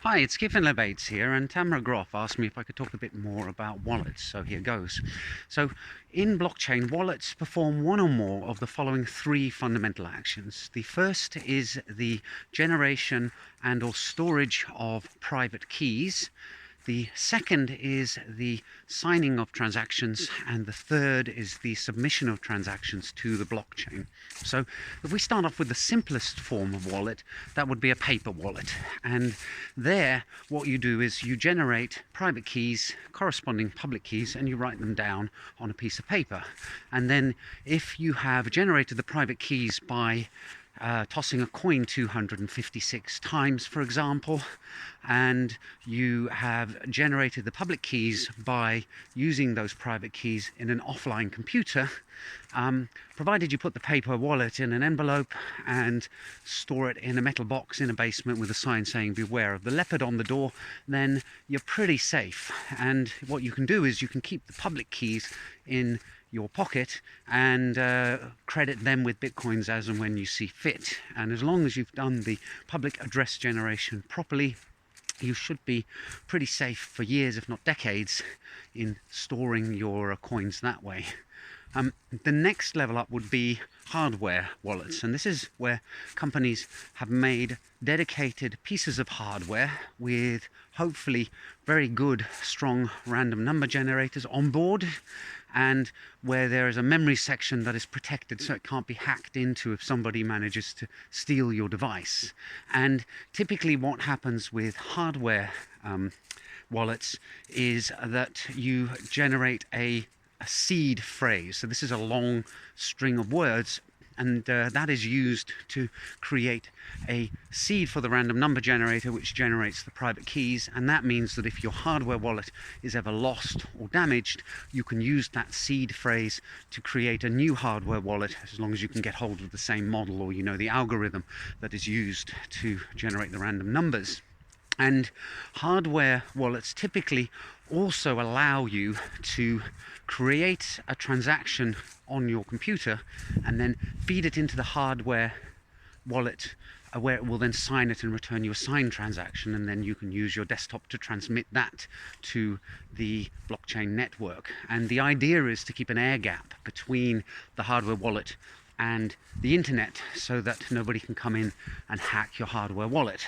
Hi, it's Kevin Lebates here, and Tamara Groff asked me if I could talk a bit more about wallets, so here goes. So, in blockchain, wallets perform one or more of the following three fundamental actions. The first is the generation and or storage of private keys. The second is the signing of transactions, and the third is the submission of transactions to the blockchain. So if we start off with the simplest form of wallet, that would be a paper wallet. And there, what you do is you generate private keys, corresponding public keys, and you write them down on a piece of paper. And then if you have generated the private keys by tossing a coin 256 times, for example, and you have generated the public keys by using those private keys in an offline computer, provided you put the paper wallet in an envelope and store it in a metal box in a basement with a sign saying beware of the leopard on the door, then you're pretty safe. And what you can do is you can keep the public keys in your pocket and credit them with bitcoins as and when you see fit. And as long as you've done the public address generation properly, you should be pretty safe for years, if not decades, in storing your coins that way. The next level up would be hardware wallets, and this is where companies have made dedicated pieces of hardware with hopefully very good, strong random number generators on board, and where there is a memory section that is protected so it can't be hacked into if somebody manages to steal your device. And typically what happens with hardware wallets is that you generate a seed phrase. So this is a long string of words, and that is used to create a seed for the random number generator, which generates the private keys. And that means that if your hardware wallet is ever lost or damaged, you can use that seed phrase to create a new hardware wallet, as long as you can get hold of the same model, or you know the algorithm that is used to generate the random numbers. And hardware wallets typically also allow you to create a transaction on your computer and then feed it into the hardware wallet, where it will then sign it and return you a signed transaction, and then you can use your desktop to transmit that to the blockchain network. And the idea is to keep an air gap between the hardware wallet and the internet so that nobody can come in and hack your hardware wallet.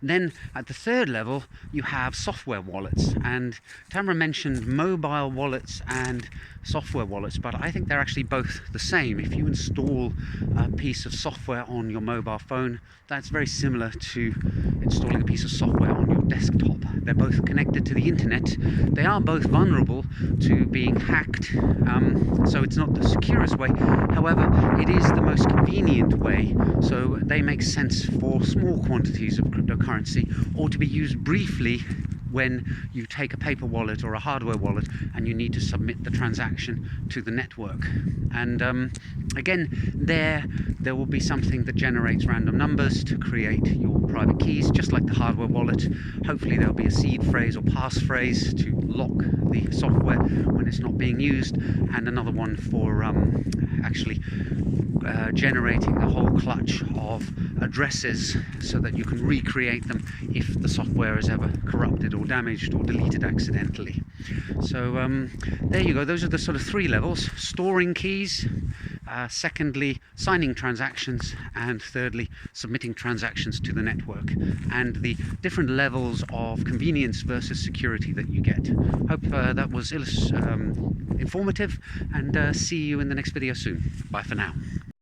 Then at the third level you have software wallets, and Tamara mentioned mobile wallets and software wallets, but I think they're actually both the same. If you install a piece of software on your mobile phone, that's very similar to installing a piece of software on your desktop. They're both connected to the internet. They are both vulnerable to being hacked, so it's not the securest way. However, it is the most convenient way, so they make sense for small quantities of cryptocurrency, or to be used briefly when you take a paper wallet or a hardware wallet and you need to submit the transaction to the network. And again, there will be something that generates random numbers to create your private keys, just like the hardware wallet. Hopefully there'll be a seed phrase or passphrase to lock the software when it's not being used, and another one for actually generating a whole clutch of addresses so that you can recreate them if the software is ever corrupted or damaged or deleted accidentally. So there you go. Those are the sort of three levels: storing keys, secondly signing transactions, and thirdly submitting transactions to the network, and the different levels of convenience versus security that you get. Hope that was informative, and see you in the next video soon. Bye for now.